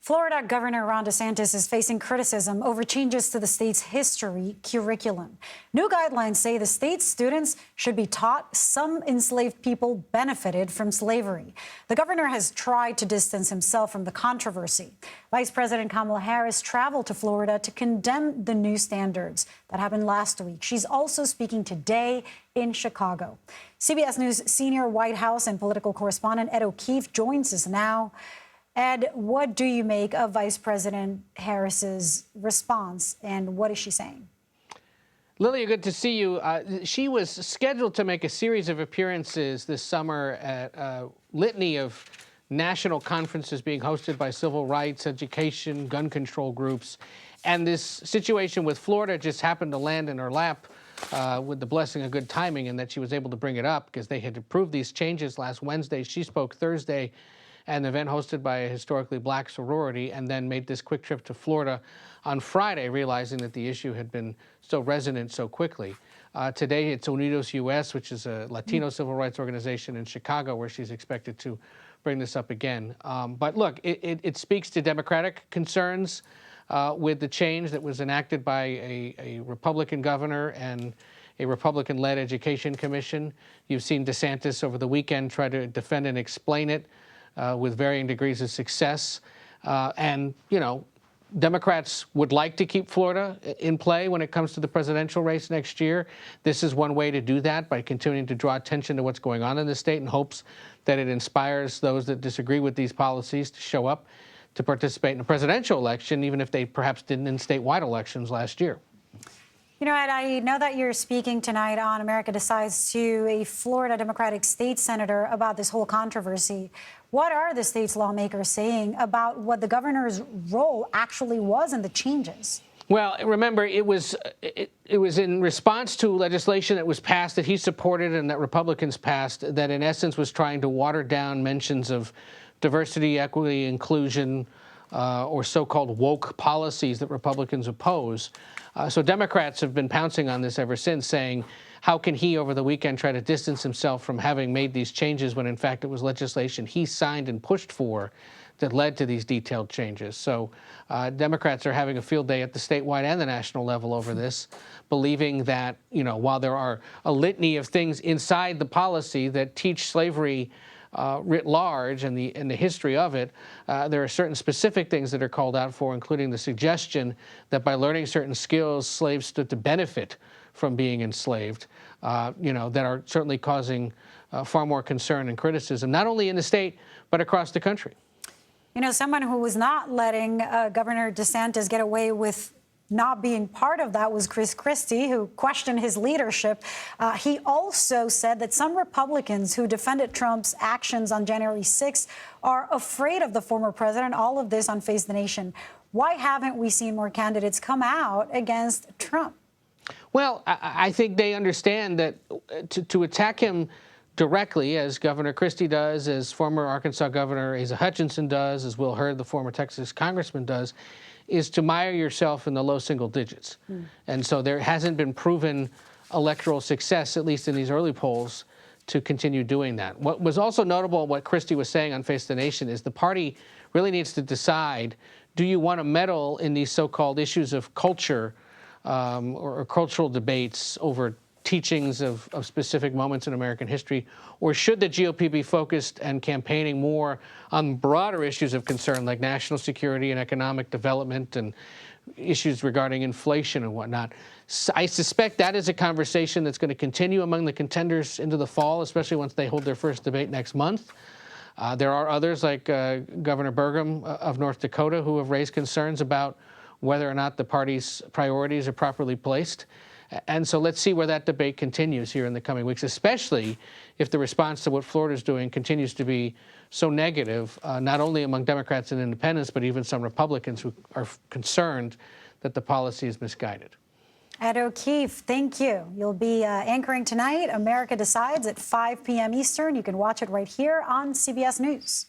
Florida Governor Ron DeSantis is facing criticism over changes to the state's history curriculum. New guidelines say the state's students should be taught some enslaved people benefited from slavery. The governor has tried to distance himself from the controversy. Vice President Kamala Harris traveled to Florida to condemn the new standards. That happened last week. She's also speaking today in Chicago. CBS News senior White House and political correspondent Ed O'Keefe joins us now. Ed, what do you make of Vice President Harris's response, and what is she saying? Lilia, good to see you. She was scheduled to make a series of appearances this summer at a litany of national conferences being hosted by civil rights, education, gun control groups. And this situation with Florida just happened to land in her lap with the blessing of good timing, and that she was able to bring it up because they had approved these changes last Wednesday. She spoke Thursday at an event hosted by a historically black sorority, and then made this quick trip to Florida on Friday, realizing that the issue had been so resonant so quickly. Today, it's Unidos US, which is a Latino civil rights organization in Chicago, where she's expected to bring this up again. But look, it speaks to Democratic concerns with the change that was enacted by a Republican governor and a Republican-led education commission. You've seen DeSantis over the weekend try to defend and explain it with varying degrees of success. And, you know, Democrats would like to keep Florida in play when it comes to the presidential race next year. This is one way to do that, by continuing to draw attention to what's going on in the state, in hopes that it inspires those that disagree with these policies to show up to participate in a presidential election, even if they perhaps didn't in statewide elections last year. You know, Ed, I know that you're speaking tonight on America Decides to a Florida Democratic state senator about this whole controversy. What are the state's lawmakers saying about what the governor's role actually was in the changes? Well, remember, it was in response to legislation that was passed that he supported and that Republicans passed, that in essence was trying to water down mentions of diversity, equity, inclusion, or so-called woke policies that Republicans oppose. So Democrats have been pouncing on this ever since, saying, how can he over the weekend try to distance himself from having made these changes when in fact it was legislation he signed and pushed for that led to these detailed changes. So Democrats are having a field day at the statewide and the national level over this, believing that, you know, while there are a litany of things inside the policy that teach slavery writ large and the history of it, there are certain specific things that are called out for, including the suggestion that by learning certain skills, slaves stood to benefit from being enslaved, you know, that are certainly causing far more concern and criticism, not only in the state, but across the country. You know, someone who was not letting Governor DeSantis get away with not being part of that was Chris Christie, who questioned his leadership. He also said that some Republicans who defended Trump's actions on January 6th are afraid of the former president. All of this on Face the Nation. Why haven't we seen more candidates come out against Trump? Well, I think they understand that to attack him directly, as Governor Christie does, as former Arkansas Governor Asa Hutchinson does, as Will Hurd, the former Texas congressman, does, is to mire yourself in the low single digits. And so there hasn't been proven electoral success, at least in these early polls, to continue doing that. What was also notable, what Christie was saying on Face the Nation, is the party really needs to decide, do you want to meddle in these so-called issues of culture or cultural debates over teachings of specific moments in American history, or should the GOP be focused and campaigning more on broader issues of concern like national security and economic development and issues regarding inflation and whatnot? I suspect that is a conversation that's going to continue among the contenders into the fall, especially once they hold their first debate next month. There are others like Governor Burgum of North Dakota who have raised concerns about whether or not the party's priorities are properly placed. And so let's see where that debate continues here in the coming weeks, especially if the response to what Florida's doing continues to be so negative, not only among Democrats and independents, but even some Republicans who are concerned that the policy is misguided. Ed O'Keefe, thank you. You'll be anchoring tonight, America Decides, at 5 p.m. Eastern. You can watch it right here on CBS News.